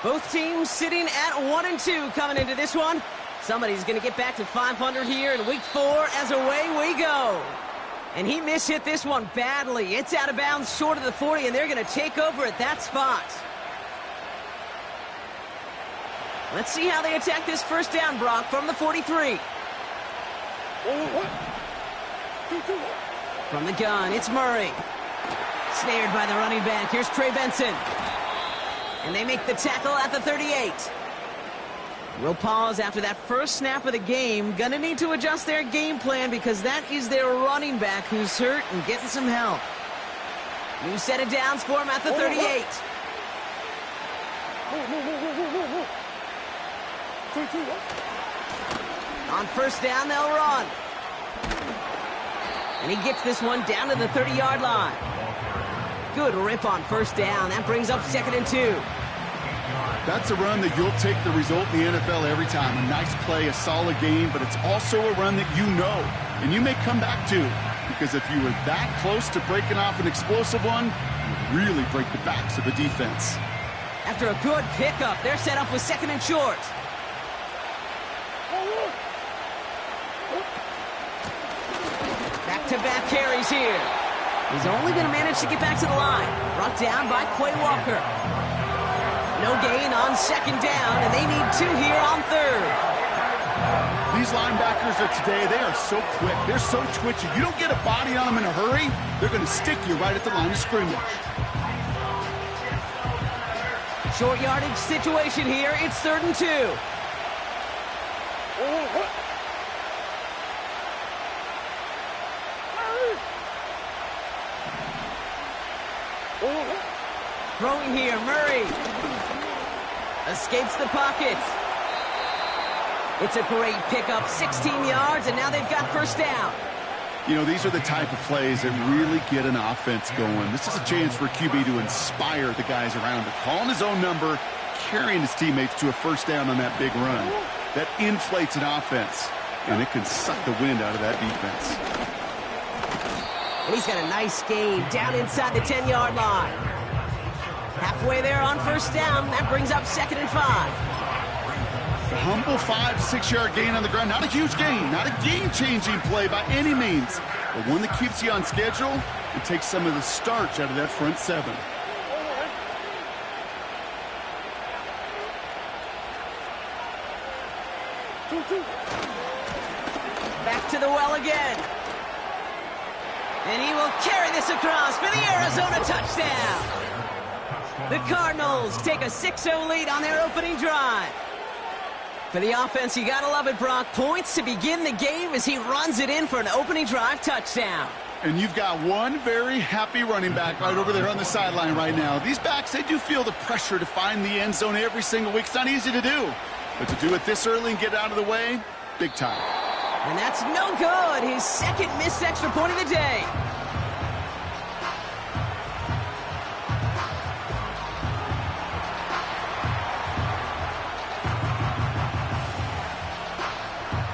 Both teams sitting at 1-2 coming into this one. Somebody's going to get back to 500 here in week 4 as away we go. And he mishit this one badly. It's out of bounds short of the 40, and they're going to take over at that spot. Let's see how they attack this first down, Brock, from the 43. From the gun, it's Murray. Snared by the running back. Here's Trey Benson. And they make the tackle at the 38. We'll pause after that first snap of the game. Gonna need to adjust their game plan because that is their running back who's hurt and getting some help. New set of downs for him at the 38. On first down, they'll run. And he gets this one down to the 30-yard line. Good rip on first down. That brings up 2nd and 2. That's a run that you'll take the result in the NFL every time. A nice play, a solid game, but it's also a run that you know and you may come back to, because if you were that close to breaking off an explosive one, you really break the backs of the defense. After a good pickup, they're set up with 2nd and short. Back-to-back carries here. He's only going to manage to get back to the line. Brought down by Quay Walker. No gain on 2nd down, and they need 2 here on 3rd. These linebackers of today, they are so quick. They're so twitchy. You don't get a body on them in a hurry, they're going to stick you right at the line of scrimmage. Short yardage situation here. It's 3rd and 2. Throwing here, Murray. Escapes the pocket. It's a great pickup, 16 yards, and now they've got first down. You know, these are the type of plays that really get an offense going. This is a chance for QB to inspire the guys around him. Calling his own number, carrying his teammates to a first down on that big run. That inflates an offense, and it can suck the wind out of that defense. And he's got a nice gain down inside the 10-yard line. Halfway there on first down. That brings up 2nd and 5. A humble 5-6-yard gain on the ground. Not a huge gain. Not a game-changing play by any means. But one that keeps you on schedule and takes some of the starch out of that front 7. Back to the well again. And he will carry this across for the Arizona touchdown. The Cardinals take a 6-0 lead on their opening drive. For the offense, you gotta love it, Brock. Points to begin the game as he runs it in for an opening drive touchdown. And you've got one very happy running back right over there on the sideline right now. These backs, they do feel the pressure to find the end zone every single week. It's not easy to do. But to do it this early and get out of the way, big time. And that's no good. His 2nd missed extra point of the day.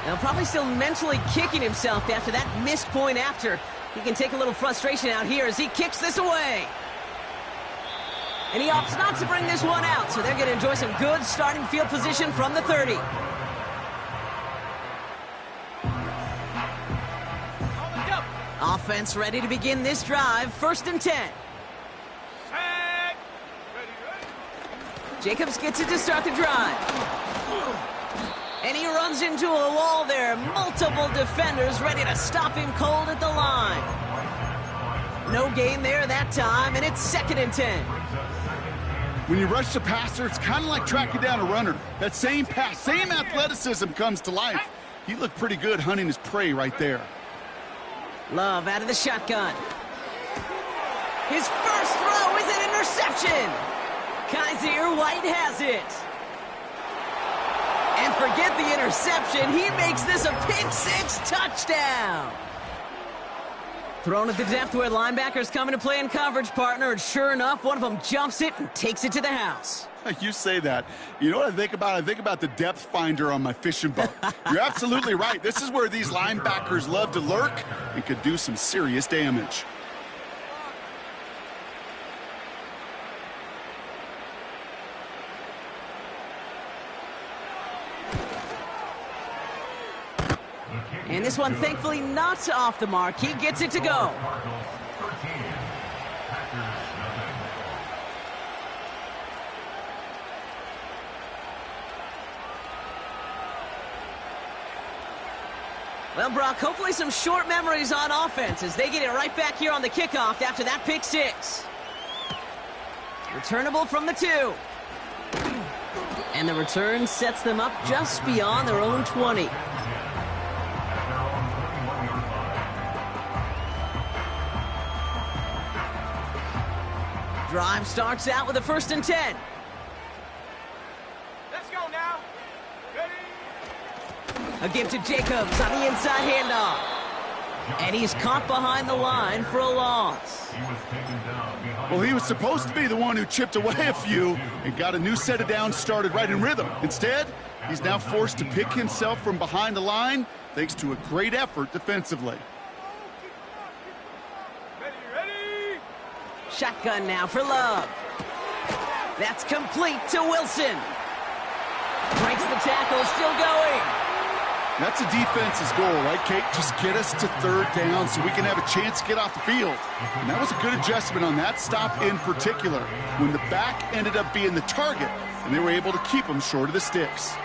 Now, probably still mentally kicking himself after that missed point after. He can take a little frustration out here as he kicks this away. And he opts not to bring this one out, so they're going to enjoy some good starting field position from the 30. Offense ready to begin this drive. 1st and 10. Jacobs gets it to start the drive. And he runs into a wall there. Multiple defenders ready to stop him cold at the line. No gain there that time, and it's 2nd and 10. When you rush the passer, it's kind of like tracking down a runner. That same pass, same athleticism comes to life. He looked pretty good hunting his prey right there. Love out of the shotgun. His first throw is an interception. Kaiser White has it. And forget the interception. He makes this a pick-6 touchdown. Thrown at the depth where linebackers come into play in coverage, partner, and sure enough, one of them jumps it and takes it to the house. You say that. You know what I think about? I think about the depth finder on my fishing boat. You're absolutely right. This is where these linebackers love to lurk and could do some serious damage. And this one, thankfully, not off the mark. He gets it to go. Well, Brock, hopefully some short memories on offense as they get it right back here on the kickoff after that pick six. Returnable from the 2. And the return sets them up just beyond their own 20. Drive starts out with a 1st and 10. Let's go now. Ready? A give to Jacobs on the inside handoff. And he's caught behind the line for a loss. Well, he was supposed to be the one who chipped away a few and got a new set of downs started right in rhythm. Instead, he's now forced to pick himself from behind the line thanks to a great effort defensively. Ready? Shotgun now for Love. That's complete to Wilson. Breaks the tackle, still going. That's a defense's goal, right, Kate? Just get us to 3rd down so we can have a chance to get off the field. And that was a good adjustment on that stop in particular, when the back ended up being the target, and they were able to keep him short of the sticks.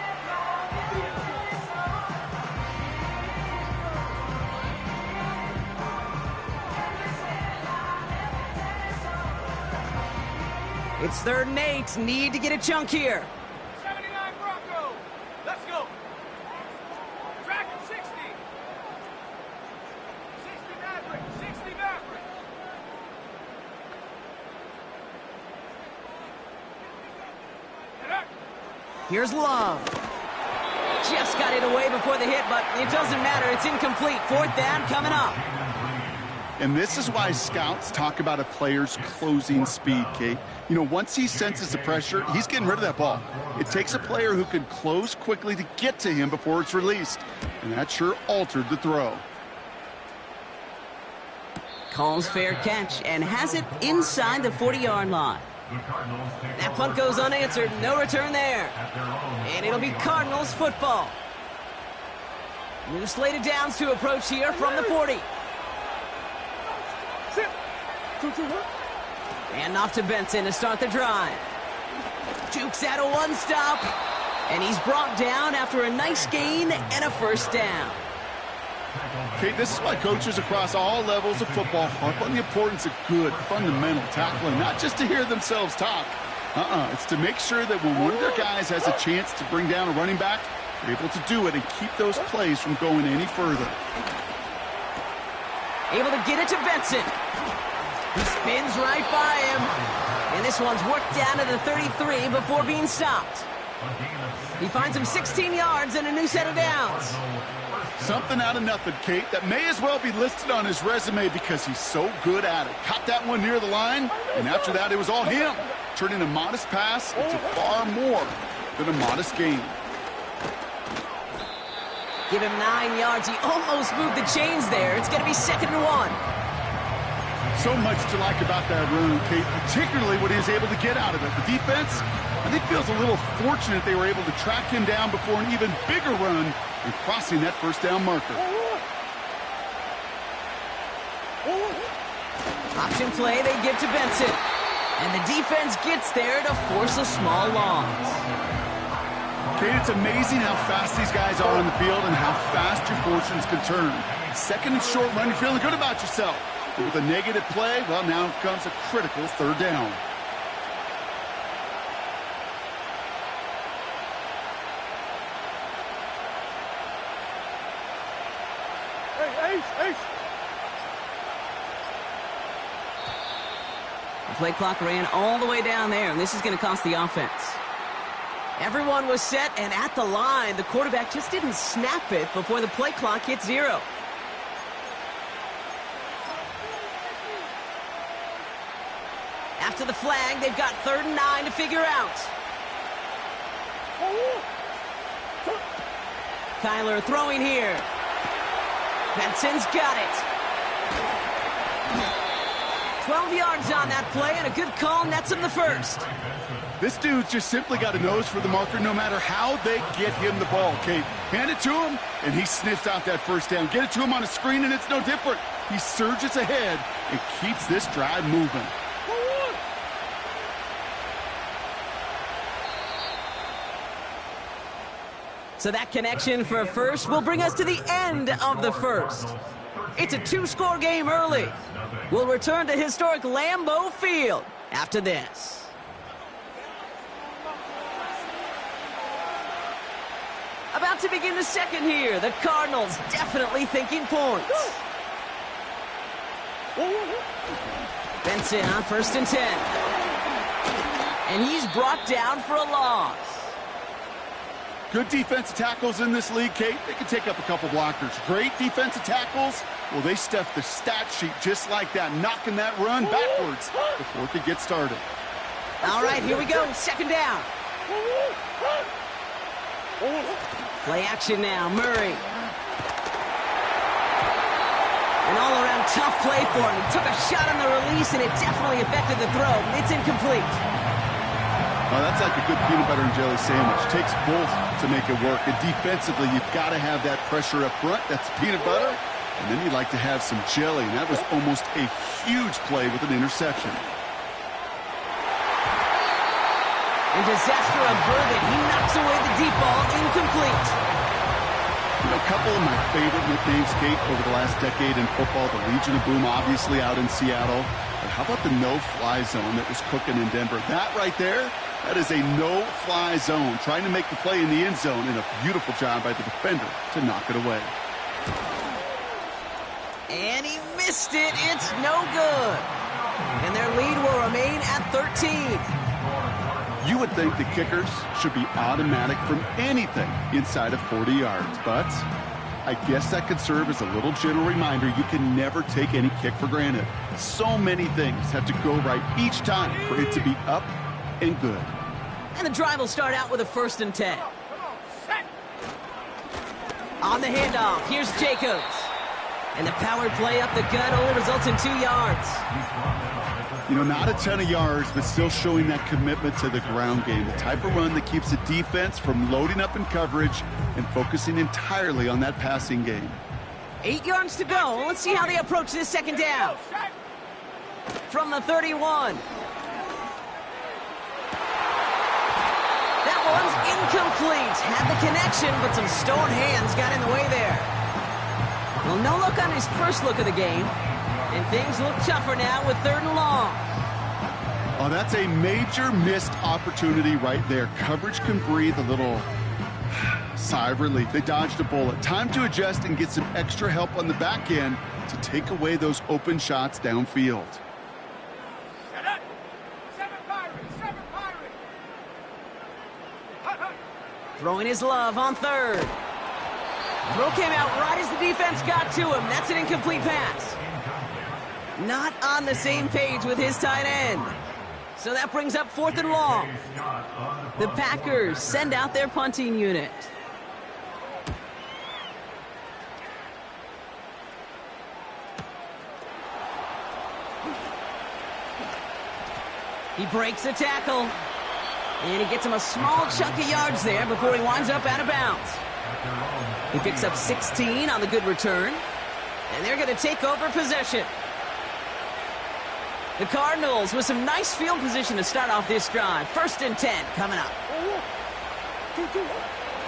It's 3rd and 8. Need to get a chunk here. 79 Bronco. Let's go. Dragon 60. 60 Maverick. 60 Maverick. Here's Love. Just got it away before the hit, but it doesn't matter. It's incomplete. 4th down coming up. And this is why scouts talk about a player's closing speed, Kate. You know, once he senses the pressure, he's getting rid of that ball. It takes a player who can close quickly to get to him before it's released. And that sure altered the throw. Calls fair catch and has it inside the 40-yard line. That punt goes unanswered. No return there. And it'll be Cardinals football. New slate of downs to approach here from the 40. And off to Benson to start the drive. Jukes out a 1-stop. And he's brought down after a nice gain and a 1st down. Okay, this is why coaches across all levels of football harp on the importance of good, fundamental tackling, not just to hear themselves talk. It's to make sure that when one of their guys has a chance to bring down a running back, they're able to do it and keep those plays from going any further. Able to get it to Benson. He spins right by him. And this one's worked down to the 33 before being stopped. He finds him 16 yards and a new set of downs. Something out of nothing, Kate, that may as well be listed on his resume because he's so good at it. Caught that one near the line, and after that, it was all him, turning a modest pass into far more than a modest gain. Give him 9 yards. He almost moved the chains there. It's going to be 2nd and 1. So much to like about that run, Kate, particularly what he was able to get out of it. The defense, I think, feels a little fortunate they were able to track him down before an even bigger run and crossing that 1st down marker. Option play they give to Benson. And the defense gets there to force a small loss. Kate, it's amazing how fast these guys are on the field and how fast your fortunes can turn. 2nd and short run, you're feeling good about yourself. But with a negative play, well, now comes a critical 3rd down. Ace. The play clock ran all the way down there, and this is going to cost the offense. Everyone was set and at the line. The quarterback just didn't snap it before the play clock hit 0. After the flag, they've got 3rd and 9 to figure out. Kyler throwing here. Benson's got it. 12 yards on that play, and a good call nets him the 1st. This dude's just simply got a nose for the marker no matter how they get him the ball, Kate. Hand it to him, and he sniffs out that first down. Get it to him on a screen, and it's no different. He surges ahead and keeps this drive moving. So that connection for a first will bring us to the end of the first. It's a two-score game early. We'll return to historic Lambeau Field after this. About to begin the second here. The Cardinals definitely thinking points. Benson on 1st and 10. And he's brought down for a loss. Good defensive tackles in this league, Kate. They can take up a couple blockers. Great defensive tackles. Well, they stuffed the stat sheet just like that, knocking that run backwards before it could get started. All right, here we go. 2nd down. Play action now. Murray. An all-around tough play for him. He took a shot on the release, and it definitely affected the throw. It's incomplete. Well, that's like a good peanut butter and jelly sandwich. Takes both to make it work. And defensively, you've got to have that pressure up front. That's peanut butter. And then you'd like to have some jelly. And that was almost a huge play with an interception. And disaster averted. He knocks away the deep ball. Incomplete. You know, a couple of my favorite nicknames, Kate, over the last decade in football. The Legion of Boom, obviously, out in Seattle. But how about the no-fly zone that was cooking in Denver? That right there, that is a no-fly zone. Trying to make the play in the end zone, and a beautiful job by the defender to knock it away. And he missed it. It's no good. And their lead will remain at 13. You would think the kickers should be automatic from anything inside of 40 yards, but I guess that could serve as a little gentle reminder you can never take any kick for granted. So many things have to go right each time for it to be up and good. And the drive will start out with a 1st and 10. On the handoff, here's Jacobs. And the power play up the gut only results in 2 yards. You know, not a ton of yards, but still showing that commitment to the ground game. The type of run that keeps the defense from loading up in coverage and focusing entirely on that passing game. 8 yards to go. Let's see how they approach this 2nd down. From the 31. That one's incomplete. Had the connection, but some stone hands got in the way there. Well, no look on his first look of the game. And things look tougher now with 3rd and long. Oh, that's a major missed opportunity right there. Coverage can breathe a little sigh of relief. They dodged a bullet. Time to adjust and get some extra help on the back end to take away those open shots downfield. Set up. 7 Pirates. 7 Pirates. Throwing his love on 3rd. Throw came out right as the defense got to him. That's an incomplete pass. Not on the same page with his tight end. So that brings up 4th and long. The Packers send out their punting unit. He breaks the tackle. And he gets him a small chunk of yards there before he winds up out of bounds. He picks up 16 on the good return. And they're going to take over possession. The Cardinals with some nice field position to start off this drive. 1st and 10 coming up.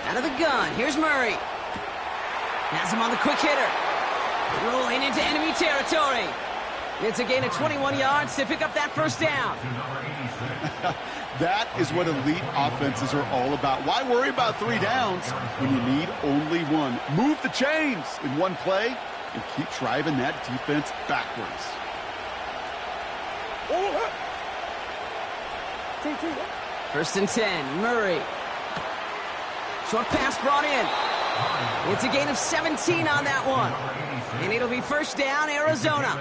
Out of the gun, here's Murray. Has him on the quick hitter. Rolling into enemy territory. It's a gain of 21 yards to pick up that 1st down. That is what elite offenses are all about. Why worry about 3 downs when you need only 1? Move the chains in one play and keep driving that defense backwards. 1st and 10, Murray. Short pass brought in. It's a gain of 17 on that one. And it'll be 1st down, Arizona.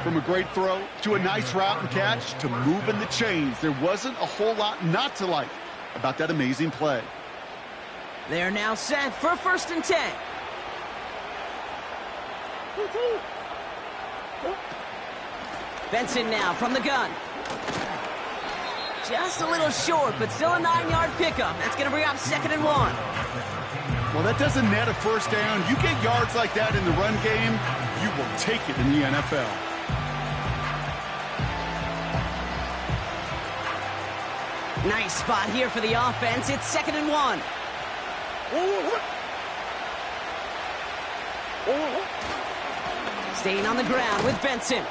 From a great throw to a nice route and catch to moving the chains, there wasn't a whole lot not to like about that amazing play. They're now set for 1st and 10. Benson now from the gun. Just a little short, but still a 9-yard pickup. That's going to bring up 2nd and 1. Well, that doesn't net a first down. You get yards like that in the run game, you will take it in the NFL. Nice spot here for the offense. It's 2nd and 1. Staying on the ground with Benson.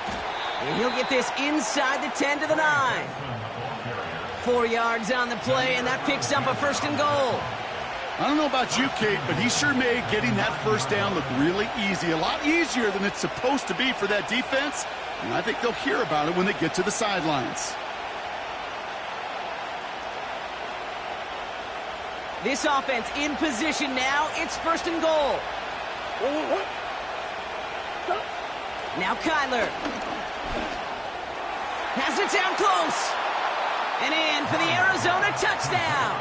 And he'll get this inside the 10 to the 9. 4 yards on the play, and that picks up a 1st and goal. I don't know about you, Kate, but he sure made getting that first down look really easy. A lot easier than it's supposed to be for that defense. And I think they'll hear about it when they get to the sidelines. This offense in position now. It's 1st and goal. Now Kyler. Has it down close. And in for the Arizona touchdown.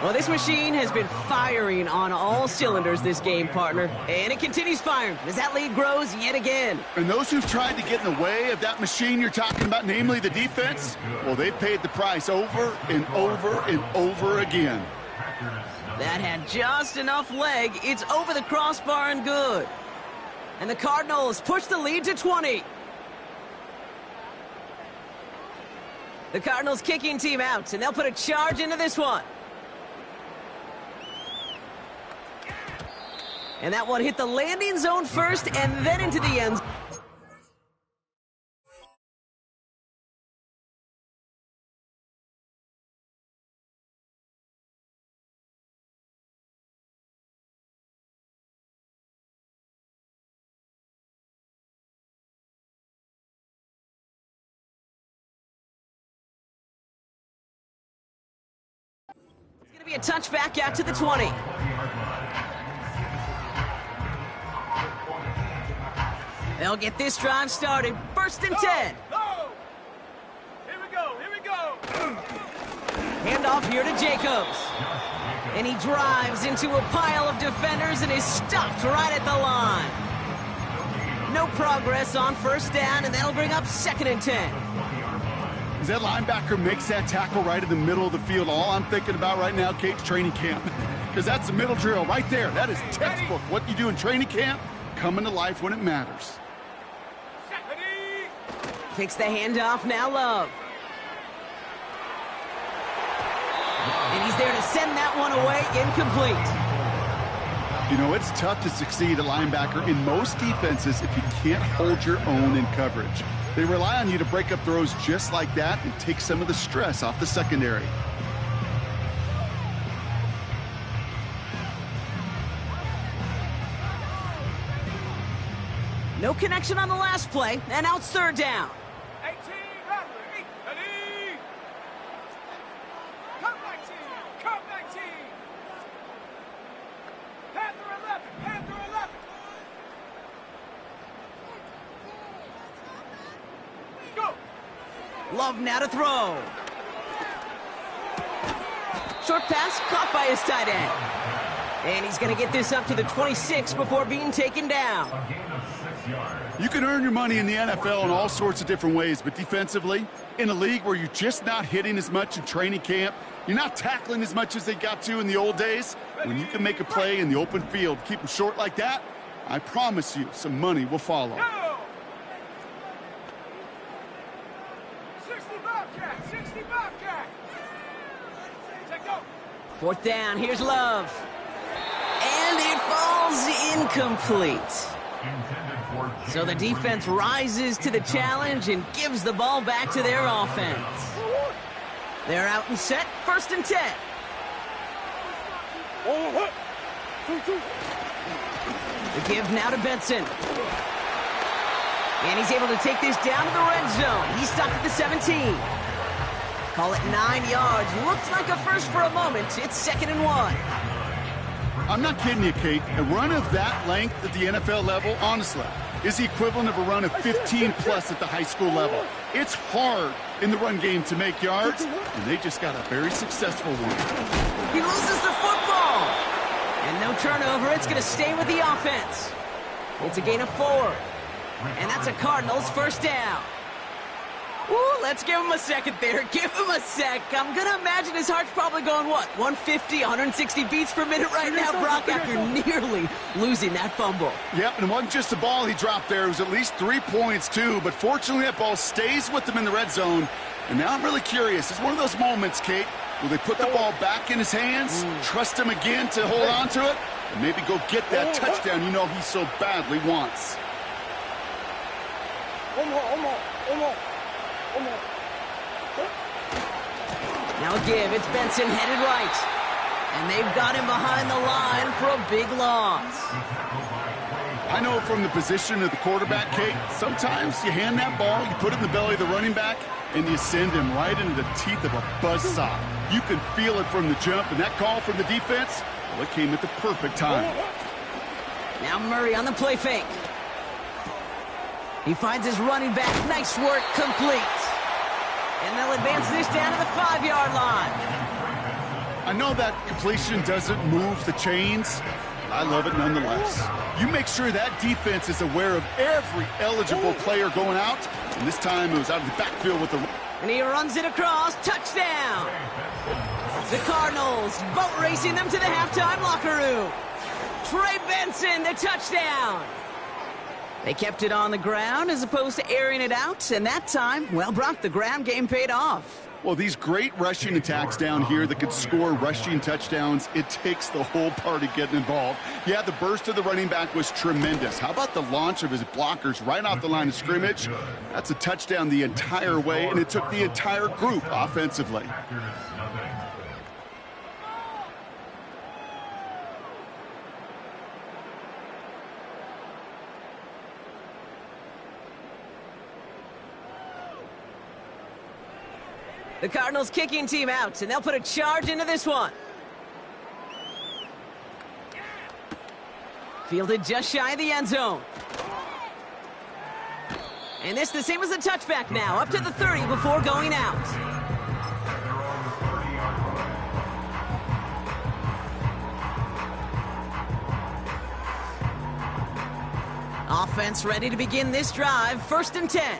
Well, this machine has been firing on all cylinders this game, partner. And it continues firing as that lead grows yet again. And those who've tried to get in the way of that machine you're talking about, namely the defense, well, they've paid the price over and over and over again. That had just enough leg. It's over the crossbar and good. And the Cardinals push the lead to 20. The Cardinals kicking team out, and they'll put a charge into this one. And that one hit the landing zone first and then into the end zone. It's going to be a touchback out to the 20. They'll get this drive started. 1st and 10. Go! Here we go, here we go! Handoff here to Jacobs. And he drives into a pile of defenders and is stopped right at the line. No progress on 1st down, and that'll bring up 2nd and 10. As that linebacker makes that tackle right in the middle of the field, all I'm thinking about right now, Kate's training camp. Because that's the middle drill right there. That is textbook. What you do in training camp, coming to life when it matters. Takes the handoff, now Love. And he's there to send that one away, incomplete. You know, it's tough to succeed at linebacker in most defenses if you can't hold your own in coverage. They rely on you to break up throws just like that and take some of the stress off the secondary. No connection on the last play, and now it's 3rd down. 18, ready, ready! Come 19, come 19! Panther 11, Panther 11! Go! Love now to throw. Short pass caught by his tight end. And he's going to get this up to the 26 before being taken down. You can earn your money in the NFL in all sorts of different ways, but defensively, in a league where you're just not hitting as much in training camp, you're not tackling as much as they got to in the old days, when you can make a play in the open field, keep them short like that, I promise you some money will follow. Go! 60 Bobcat, 60 Bobcat! Take go! 4th down, here's Love. And it falls incomplete. So the defense rises to the challenge and gives the ball back to their offense. They're out and set, 1st and 10. The give now to Benson. And he's able to take this down to the red zone. He's stopped at the 17. Call it 9 yards. Looked like a first for a moment. It's 2nd and 1. I'm not kidding you, Kate. A run of that length at the NFL level, honestly, is the equivalent of a run of 15-plus at the high school level. It's hard in the run game to make yards, and they just got a very successful one. He loses the football. And no turnover. It's going to stay with the offense. It's a gain of 4. And that's a Cardinals 1st down. Ooh, let's give him a second there. Give him a sec. I'm going to imagine his heart's probably going, what, 150, 160 beats per minute right now, Brock, after nearly losing that fumble. Yep, and it wasn't just the ball he dropped there. It was at least 3 points, too. But fortunately, that ball stays with him in the red zone. And now I'm really curious. It's one of those moments, Kate, will they put the ball back in his hands, trust him again to hold on to it, and maybe go get that touchdown he so badly wants. Now a give. It's Benson headed right. And they've got him behind the line for a big loss. I know from the position of the quarterback, Kate, sometimes you hand that ball, you put it in the belly of the running back, and you send him right into the teeth of a buzzsaw. You can feel it from the jump, and that call from the defense, well, it came at the perfect time. Now Murray on the play fake. He finds his running back. Nice work, complete. And they'll advance this down to the 5-yard line. I know that completion doesn't move the chains. I love it nonetheless. You make sure that defense is aware of every eligible player going out. And this time it was out of the backfield with the... And he runs it across. Touchdown. The Cardinals boat racing them to the halftime locker room. Trey Benson, the touchdown. They kept it on the ground as opposed to airing it out. And that time, well, Brock, the ground game paid off. Well, these great rushing attacks down here that could score rushing touchdowns, it takes the whole party getting involved. Yeah, the burst of the running back was tremendous. How about the launch of his blockers right off the line of scrimmage? That's a touchdown the entire way, and it took the entire group offensively. The Cardinals kicking team out, and they'll put a charge into this one. Fielded just shy of the end zone. And this the same as a touchback now, up to the 30 before going out. Offense ready to begin this drive, 1st and 10.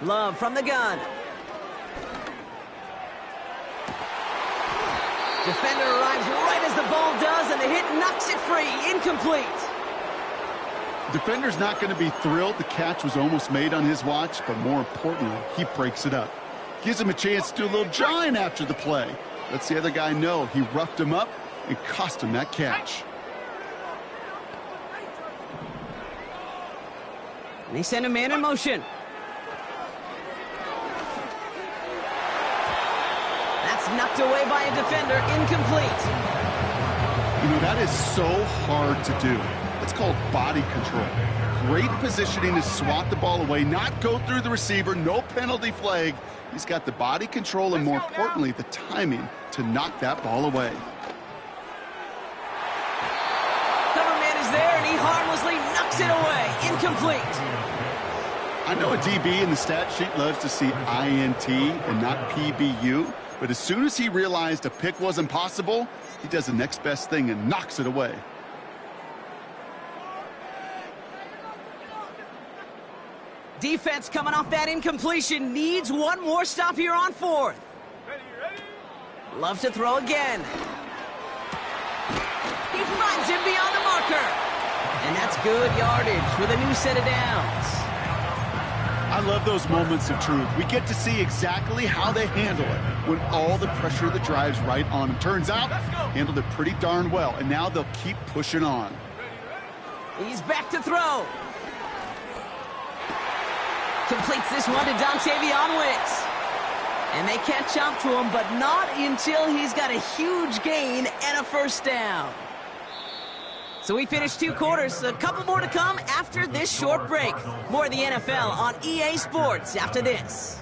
Love from the gun. Defender arrives right as the ball does, and the hit knocks it free. Incomplete. Defender's not going to be thrilled. The catch was almost made on his watch, but more importantly, he breaks it up. Gives him a chance to do a little jawing after the play. Lets the other guy know he roughed him up and cost him that catch. And they send a man in motion. Knocked away by a defender, incomplete. You know, that is so hard to do. It's called body control. Great positioning to swat the ball away, not go through the receiver, no penalty flag. He's got the body control and, more importantly, the timing to knock that ball away. Cover man is there, and he harmlessly knocks it away. Incomplete. I know a DB in the stat sheet loves to see INT and not PBU. But as soon as he realized a pick wasn't possible, he does the next best thing and knocks it away. Defense coming off that incompletion needs one more stop here on 4th. Love to throw again. He finds him beyond the marker. And that's good yardage with a new set of downs. I love those moments of truth. We get to see exactly how they handle it when all the pressure that drives right on them. Turns out, handled it pretty darn well, and now they'll keep pushing on. He's back to throw. Completes this one to Dontavion Wicks. And they catch up to him, but not until he's got a huge gain and a 1st down. So we finished 2 quarters, a couple more to come after this short break. More of the NFL on EA Sports after this.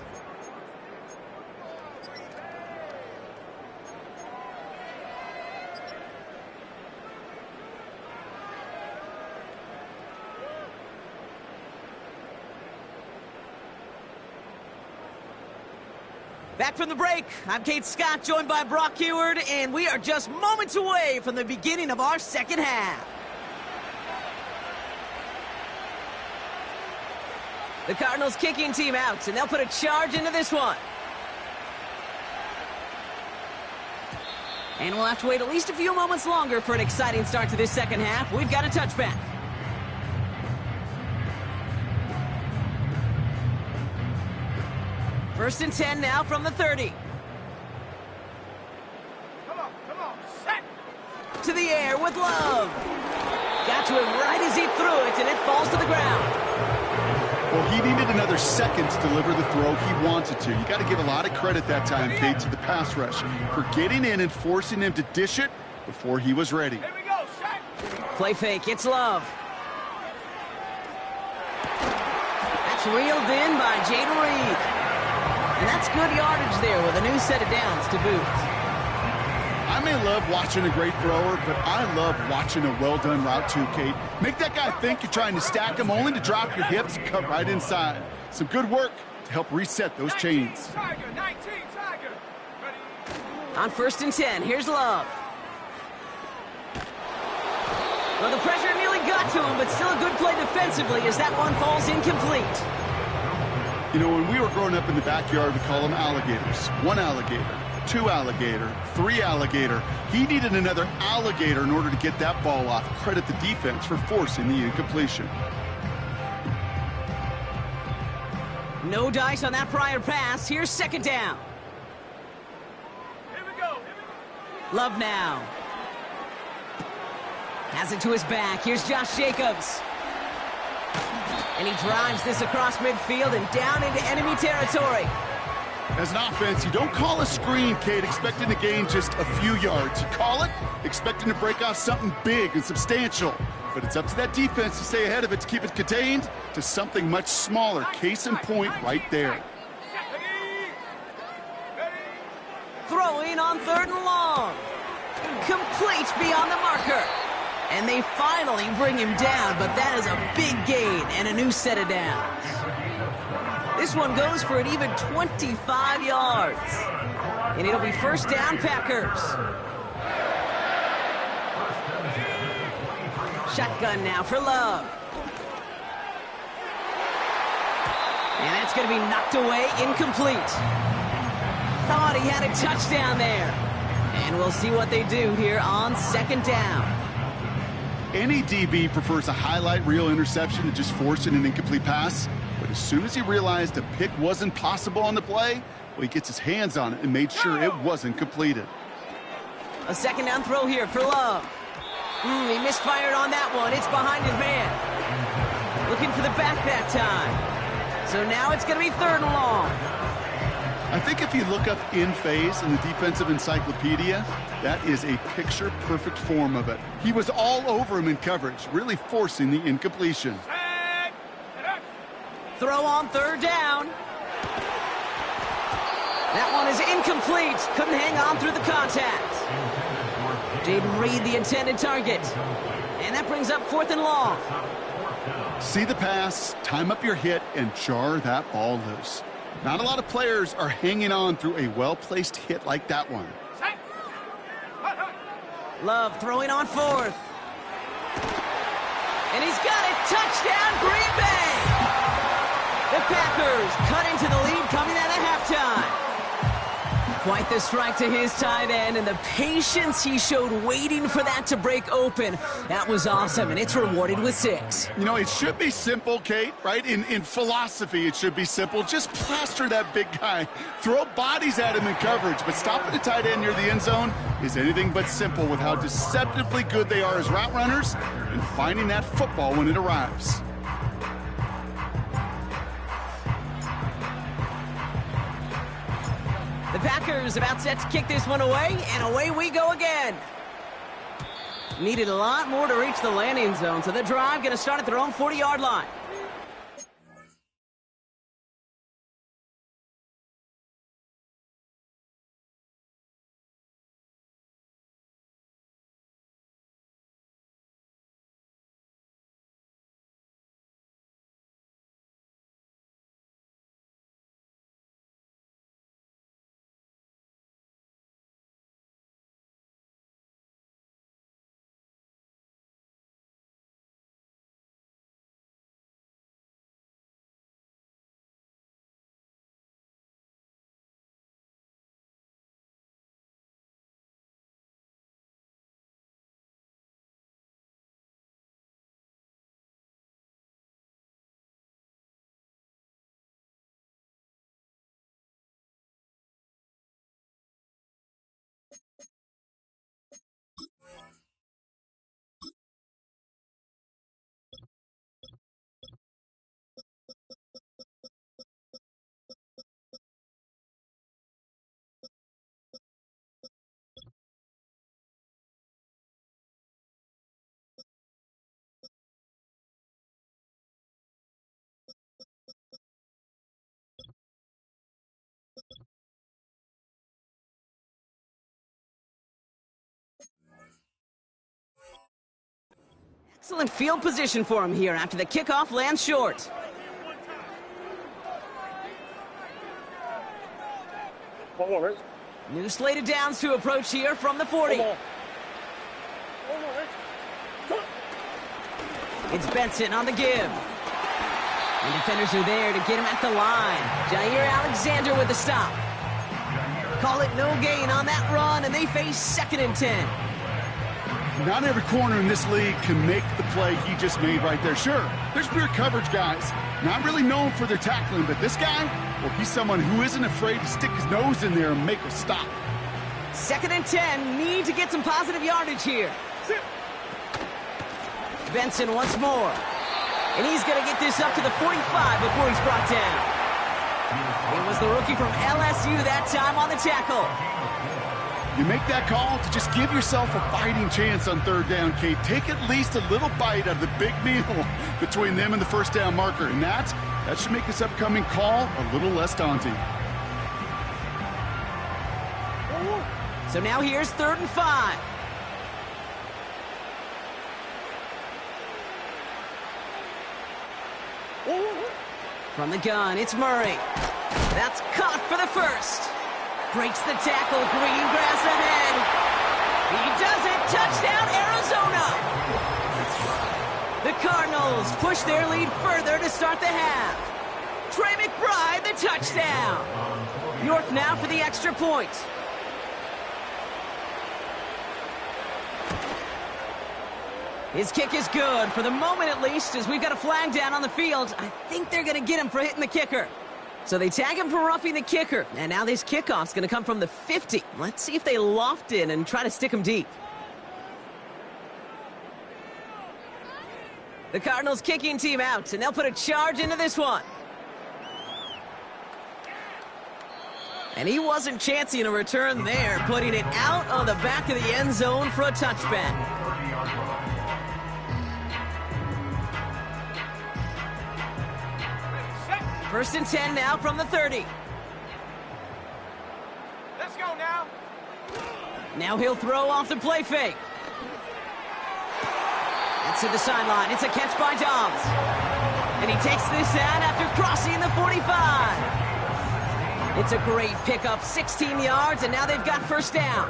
Back from the break, I'm Kate Scott, joined by Brock Heward, and we are just moments away from the beginning of our 2nd half. The Cardinals kicking team out, and they'll put a charge into this one. And we'll have to wait at least a few moments longer for an exciting start to this second half. We've got a touchback. First and 10 now from the 30. Come on, set. To the air with Love. Got to him right as he threw it, and it falls to the ground. Well, he needed another second to deliver the throw he wanted to. You got to give a lot of credit that time, Kate, to the pass rush for getting in and forcing him to dish it before he was ready. Here we go, set. Play fake, it's Love. That's reeled in by Jaden Reed. And that's good yardage there with a new set of downs to boot. I may love watching a great thrower, but I love watching a well-done route too, Kate. Make that guy think you're trying to stack him only to drop your hips, cut right inside. Some good work to help reset those chains. 19 Tiger. Ready. On first and 10, here's Love. Well, the pressure nearly got to him, but still a good play defensively as that one falls incomplete. You know, when we were growing up in the backyard, we call them alligators. One alligator, two alligator, three alligator. He needed another alligator in order to get that ball off. Credit the defense for forcing the incompletion. No dice on that prior pass. Here's second down. Here we go. Love now. Has it to his back. Here's Josh Jacobs. And he drives this across midfield and down into enemy territory. As an offense, you don't call a screen, Kate, expecting to gain just a few yards. You call it expecting to break off something big and substantial. But it's up to that defense to stay ahead of it, to keep it contained to something much smaller. Case in point right there. Throwing on third and long. Complete beyond the marker. And they finally bring him down, but that is a big gain and a new set of downs. This one goes for an even 25 yards. And it'll be first down, Packers. Shotgun now for Love. And that's going to be knocked away, incomplete. Thought he had a touchdown there. And we'll see what they do here on second down. Any DB prefers a highlight reel interception to just forcing an incomplete pass. But as soon as he realized a pick wasn't possible on the play, well, he gets his hands on it and made sure it wasn't completed. A second down throw here for Love. He misfired on that one. It's behind his man. Looking for the back that time. So now it's going to be third and long. I think if you look up in phase in the defensive encyclopedia, that is a picture-perfect form of it. He was all over him in coverage, really forcing the incompletion. Throw on third down. That one is incomplete. Couldn't hang on through the contact. Jaden Reed, the intended target. And that brings up fourth and long. See the pass, time up your hit, and jar that ball loose. Not a lot of players are hanging on through a well-placed hit like that one. Love throwing on fourth. And he's got it. Touchdown, Green Bay! The Packers cut into the lead coming out of halftime. Quite the strike to his tight end, and the patience he showed waiting for that to break open. That was awesome, and it's rewarded with 6. You know, it should be simple, Kate, right? In philosophy, it should be simple. Just plaster that big guy. Throw bodies at him in coverage, but stopping the tight end near the end zone is anything but simple with how deceptively good they are as route runners and finding that football when it arrives. The Packers about set to kick this one away, and away we go again. Needed a lot more to reach the landing zone, so the drive going to start at their own 40-yard line. Excellent field position for him here after the kickoff lands short. New slated downs to approach here from the 40. It's Benson on the give. And defenders are there to get him at the line. Jair Alexander with the stop. Call it no gain on that run, and they face 2nd and 10. Not every corner in this league can make the play he just made right there. Sure, there's pure coverage guys. Not really known for their tackling, but this guy, well, he's someone who isn't afraid to stick his nose in there and make a stop. 2nd and 10, need to get some positive yardage here. Benson once more. And he's going to get this up to the 45 before he's brought down. It was the rookie from LSU that time on the tackle. You make that call to just give yourself a fighting chance on 3rd down, Kate. Take at least a little bite out of the big meal between them and the 1st down marker. And that should make this upcoming call a little less daunting. So now here's 3rd and 5. From the gun, it's Murray. That's caught for the 1st. Breaks the tackle, green grass ahead. He does it, touchdown Arizona! The Cardinals push their lead further to start the half. Trey McBride, the touchdown. York now for the extra point. His kick is good, for the moment at least, as we've got a flag down on the field. I think they're going to get him for hitting the kicker. So they tag him for roughing the kicker, and now this kickoff's going to come from the 50. Let's see if they loft in and try to stick him deep. The Cardinals kicking team out, and they'll put a charge into this one. And he wasn't chancing a return there, putting it out of the back of the end zone for a touchback. 1st and 10 now from the 30. Let's go now. Now he'll throw off the play fake. That's to the sideline. It's a catch by Dobbs. And he takes this out after crossing the 45. It's a great pickup, 16 yards, and now they've got 1st down.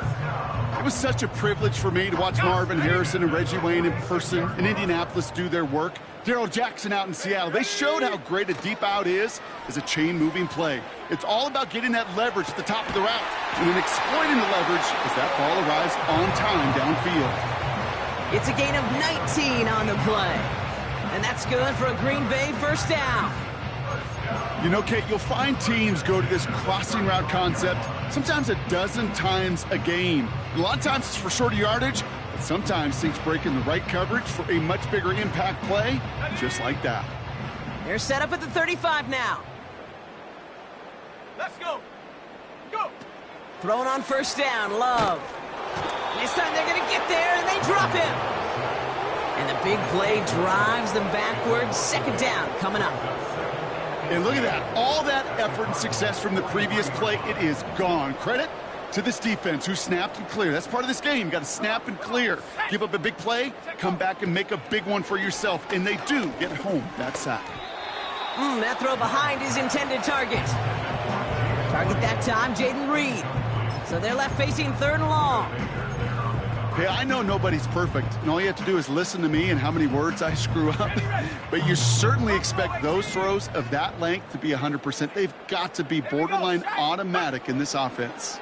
It was such a privilege for me to watch Marvin Harrison and Reggie Wayne in person in Indianapolis do their work. Darrell Jackson out in Seattle. They showed how great a deep out is as a chain-moving play. It's all about getting that leverage at the top of the route and then exploiting the leverage as that ball arrives on time downfield. It's a gain of 19 on the play. And that's good for a Green Bay 1st down. You know, Kate, you'll find teams go to this crossing route concept sometimes a dozen times a game. A lot of times it's for shorter yardage, but sometimes things break in the right coverage for a much bigger impact play, just like that. They're set up at the 35 now. Let's go. Go. Thrown on 1st down, Love. This time they're going to get there, and they drop him. And the big play drives them backwards. 2nd down coming up. And look at that. All that effort and success from the previous play, it is gone. Credit to this defense who snapped and cleared. That's part of this game. You got to snap and clear. Give up a big play, come back and make a big one for yourself. And they do get home that sack. That throw behind his intended target. Target that time, Jaden Reed. So they're left facing 3rd and long. Hey, I know nobody's perfect, and all you have to do is listen to me and how many words I screw up. But you certainly expect those throws of that length to be 100%. They've got to be borderline automatic in this offense.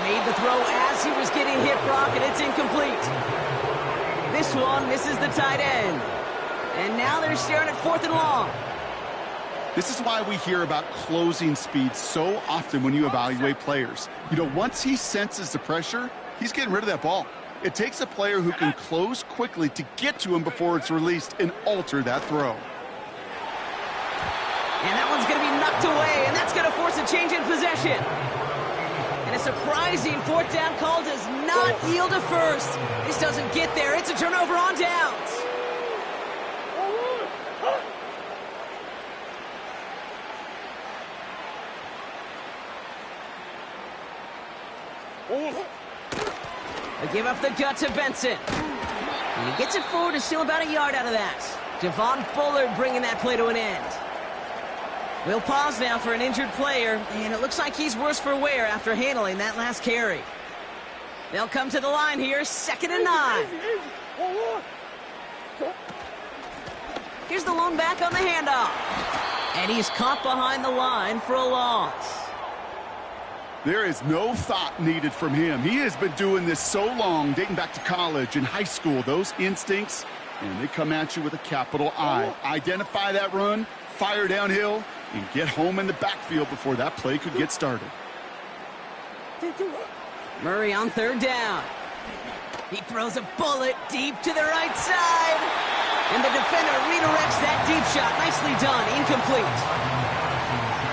Made the throw as he was getting hit, Brock, and it's incomplete. This one misses the tight end. And now they're staring at 4th and long. This is why we hear about closing speed so often when you evaluate players. You know, once he senses the pressure, he's getting rid of that ball. It takes a player who can close quickly to get to him before it's released and alter that throw. And that one's going to be knocked away, and that's going to force a change in possession. And a surprising 4th down call does not yield a 1st. This doesn't get there. It's a turnover on downs. give up the gut to Benson. And he gets it forward to still about a yard out of that. Devon Bullard bringing that play to an end. We'll pause now for an injured player, and it looks like he's worse for wear after handling that last carry. They'll come to the line here, 2nd and 9. Here's the lone back on the handoff. And he's caught behind the line for a loss. There is no thought needed from him. He has been doing this so long, dating back to college and high school. Those instincts, and they come at you with a capital I. Identify that run, fire downhill, and get home in the backfield before that play could get started. Murray on 3rd down. He throws a bullet deep to the right side. And the defender redirects that deep shot. Nicely done. Incomplete.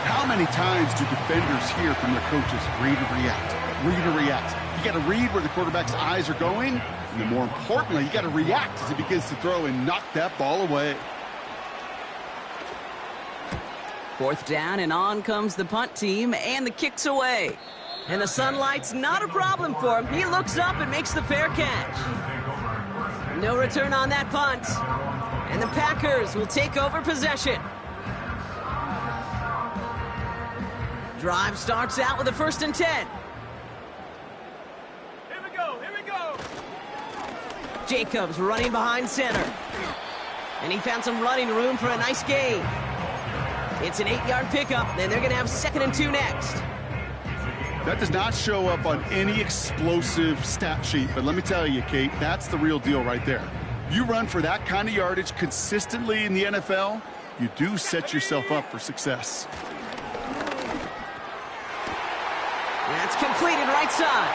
How many times do defenders hear from their coaches, read and react, read and react? You got to read where the quarterback's eyes are going, and then more importantly, you got to react as he begins to throw and knock that ball away. 4th down, and on comes the punt team, and the kick's away. And the sunlight's not a problem for him. He looks up and makes the fair catch. No return on that punt. And the Packers will take over possession. Drive starts out with a 1st and 10. Here we go, here we go. Jacobs running behind center. And he found some running room for a nice gain. It's an 8-yard pickup, and they're going to have 2nd and 2 next. That does not show up on any explosive stat sheet, but let me tell you, Kate, that's the real deal right there. You run for that kind of yardage consistently in the NFL, you do set yourself up for success. That's completed right side.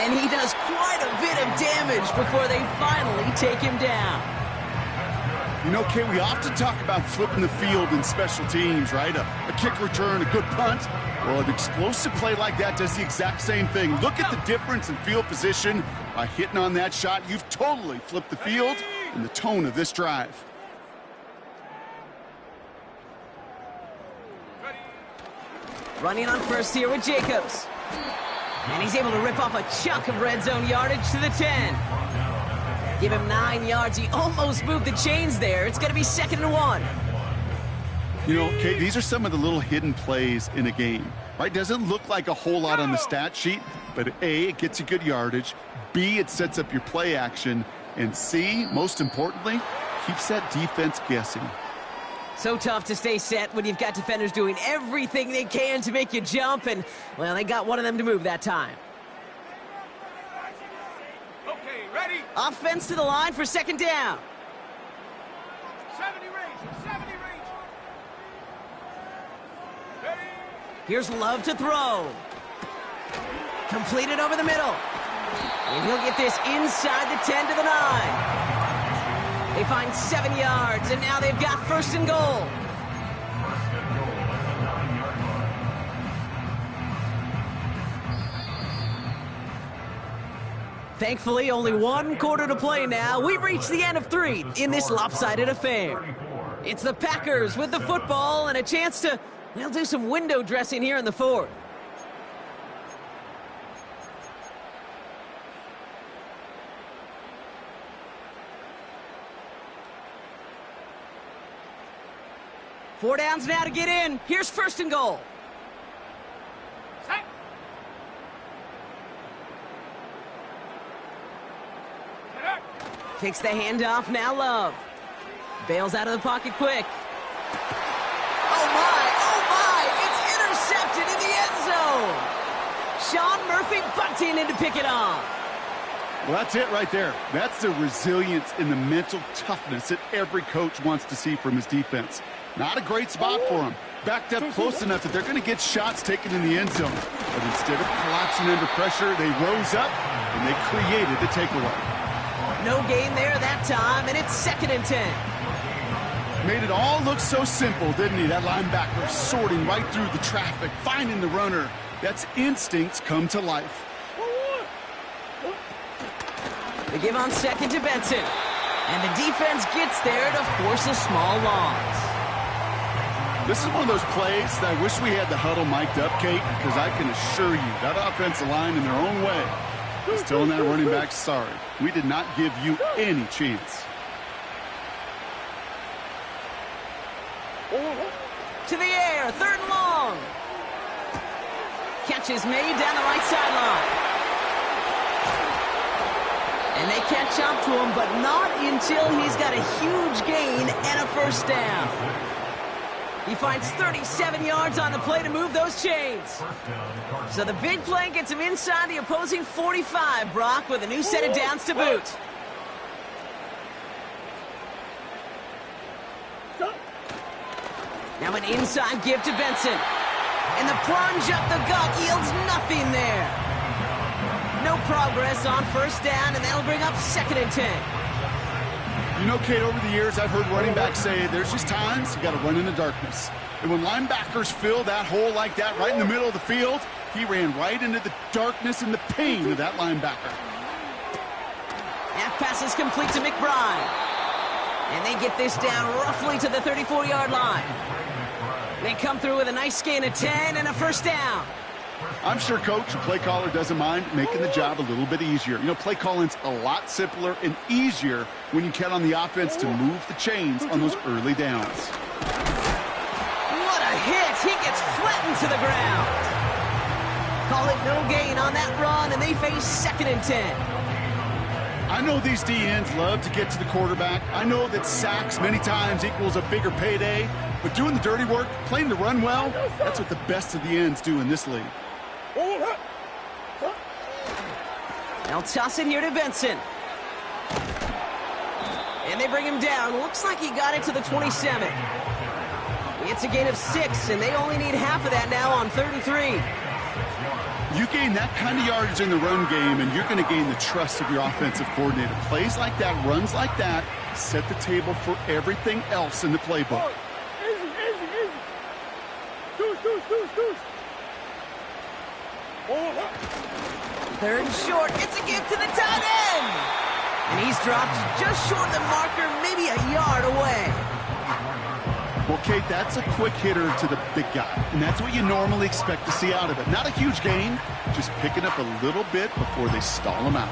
And he does quite a bit of damage before they finally take him down. You know, Kate, we often talk about flipping the field in special teams, right? A kick return, a good punt. Well, an explosive play like that does the exact same thing. Look at the difference in field position. By hitting on that shot, you've totally flipped the field and the tone of this drive. Running on first here with Jacobs. And he's able to rip off a chunk of red zone yardage to the 10. Give him 9 yards. He almost moved the chains there. It's going to be 2nd and 1. You know, Kate, these are some of the little hidden plays in a game, right? Doesn't look like a whole lot on the stat sheet, but A, it gets you good yardage. B, it sets up your play action. And C, most importantly, keeps that defense guessing. So tough to stay set when you've got defenders doing everything they can to make you jump, and, well, they got one of them to move that time. Okay, ready? Offense to the line for 2nd down. 70 range, 70 range. Ready? Here's Love to throw. Completed over the middle. And he'll get this inside the 10 to the 9. They find 7 yards, and now they've got 1st and goal. Thankfully, only 1 quarter to play now. We've reached the end of 3 in this lopsided affair. It's the Packers with the football and a chance to, they'll do some window dressing here in the 4th. Four downs now to get in. Here's 1st and goal. Set. Kicks the handoff, now Love. Bails out of the pocket quick. Oh my, it's intercepted in the end zone. Sean Murphy bunting in to pick it off. Well, that's it right there. That's the resilience and the mental toughness that every coach wants to see from his defense. Not a great spot for him. Backed up close enough that they're going to get shots taken in the end zone. But instead of collapsing under pressure, they rose up and they created the takeaway. No gain there that time, and it's 2nd and 10. Made it all look so simple, didn't he? That linebacker sorting right through the traffic, finding the runner. That's instincts come to life. They give on 2nd to Benson. And the defense gets there to force a small loss. This is one of those plays that I wish we had the huddle mic'd up, Kate, because I can assure you that offensive line in their own way is telling that running back, sorry, we did not give you any chance. To the air, 3rd and long. Catch is made down the right sideline. And they catch up to him, but not until he's got a huge gain and a 1st down. He finds 37 yards on the play to move those chains. So the big play gets him inside the opposing 45, Brock, with a new set of downs to boot. Now an inside give to Benson. And the plunge up the gut yields nothing there. No progress on 1st down, and that'll bring up 2nd and 10. You know, Kate, over the years, I've heard running backs say there's just times you got to run in the darkness. And when linebackers fill that hole like that right in the middle of the field, he ran right into the darkness and the pain of that linebacker. That pass is complete to McBride. And they get this down roughly to the 34-yard line. They come through with a nice gain of 10 and a 1st down. I'm sure coach or play caller doesn't mind making the job a little bit easier. You know, play calling's a lot simpler and easier when you count on the offense to move the chains on those early downs. What a hit! He gets flattened to the ground. Call it no gain on that run, and they face 2nd and 10. I know these DNs love to get to the quarterback. I know that sacks many times equals a bigger payday, but doing the dirty work, playing the run well, that's what the best of the ends do in this league. They'll toss it here to Benson. And they bring him down. Looks like he got it to the 27. It's a gain of 6, and they only need half of that now on 3rd and 3. You gain that kind of yardage in the run game, and you're going to gain the trust of your offensive coordinator. Plays like that, runs like that, set the table for everything else in the playbook. Third and short. It's a give to the tight end. And he's dropped just short of the marker, maybe a yard away. Well, Kate, that's a quick hitter to the big guy, and that's what you normally expect to see out of it. Not a huge gain, just picking up a little bit before they stall him out.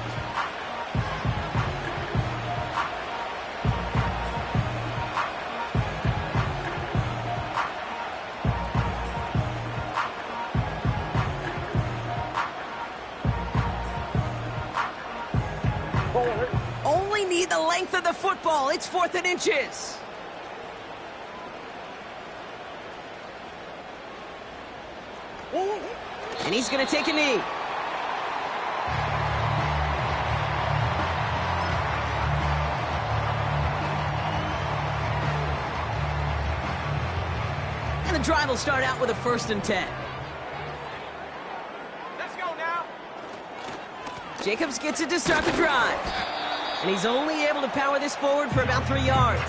Only need the length of the football. It's 4th and inches. And he's going to take a knee. And the drive will start out with a 1st and 10. Let's go now. Jacobs gets it to start the drive. And he's only able to power this forward for about 3 yards.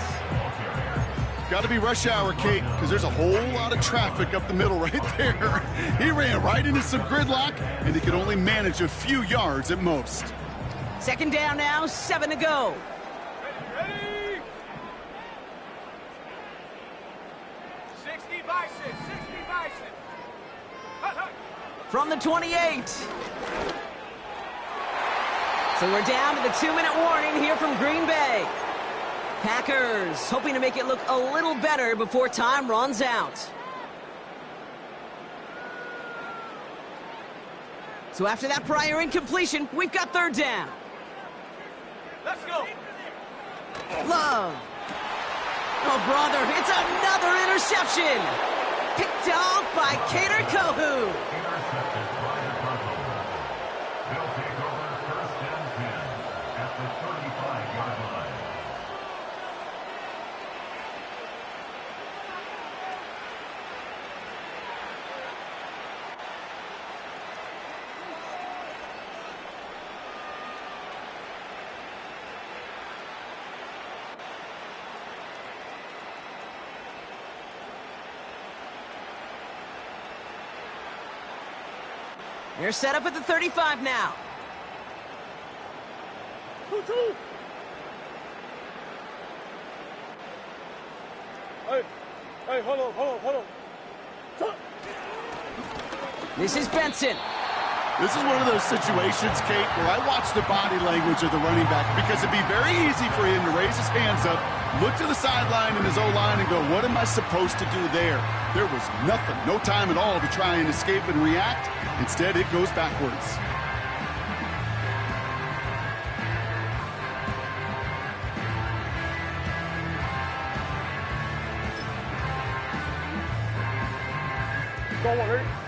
Got to be rush hour, Kate, because there's a whole lot of traffic up the middle right there. He ran right into some gridlock, and he could only manage a few yards at most. 2nd down now, 7 to go. Ready? 60 Bison, 60 Bison. Hut, hut. From the 28. So we're down to the 2-minute warning here from Green Bay. Packers hoping to make it look a little better before time runs out. So after that prior incompletion, we've got 3rd down. Let's go. Love. Oh, brother, it's another interception. Picked off by Kader Kohu. They're set up at the 35 now. Hey, hold on. This is Benson. This is one of those situations, Kate, where I watch the body language of the running back because it'd be very easy for him to raise his hands up, look to the sideline in his O-line and go, what am I supposed to do there? There was nothing, no time at all to try and escape and react. Instead, it goes backwards.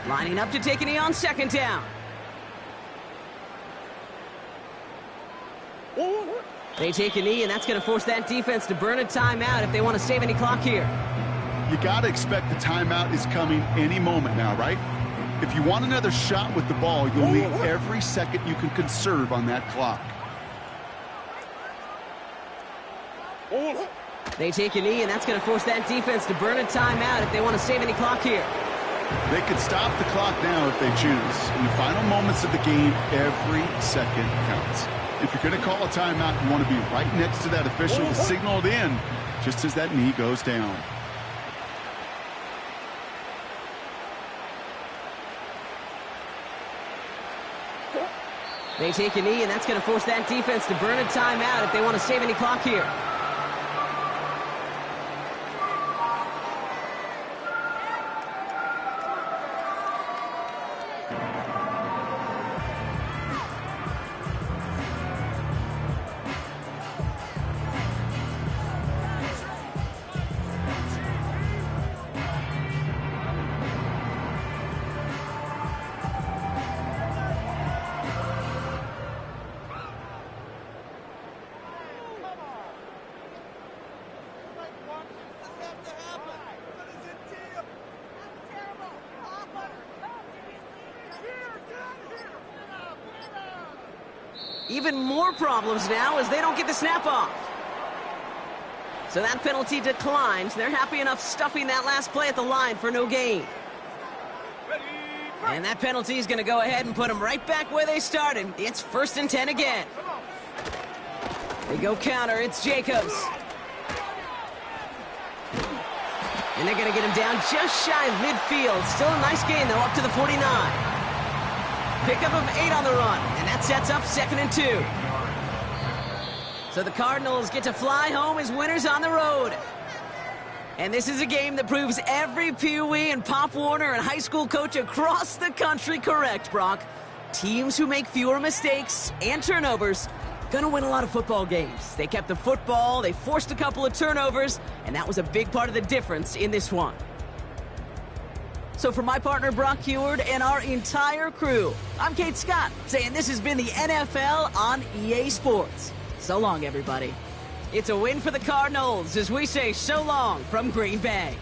Lining up to take a knee on second down. They take a knee, and that's going to force that defense to burn a timeout if they want to save any clock here. You got to expect the timeout is coming any moment now, right? If you want another shot with the ball, you'll need every second you can conserve on that clock. They take a knee, and that's going to force that defense to burn a timeout if they want to save any clock here. They could stop the clock now if they choose. In the final moments of the game, every second counts. If you're going to call a timeout, you want to be right next to that official to signal it in just as that knee goes down. They take a knee, and that's going to force that defense to burn a timeout if they want to save any clock here. Even more problems now as they don't get the snap off. So that penalty declines. They're happy enough stuffing that last play at the line for no gain. And that penalty is going to go ahead and put them right back where they started. It's 1st and 10 again. They go counter. It's Jacobs. And they're going to get him down just shy of midfield. Still a nice gain, though, up to the 49. Pickup of 8 on the run, and that sets up 2nd and 2. So the Cardinals get to fly home as winners on the road. And this is a game that proves every Pee Wee and Pop Warner and high school coach across the country correct, Brock. Teams who make fewer mistakes and turnovers gonna win a lot of football games. They kept the football, they forced a couple of turnovers, and that was a big part of the difference in this one. So for my partner, Brock Heward, and our entire crew, I'm Kate Scott, saying this has been the NFL on EA Sports. So long, everybody. It's a win for the Cardinals as we say so long from Green Bay.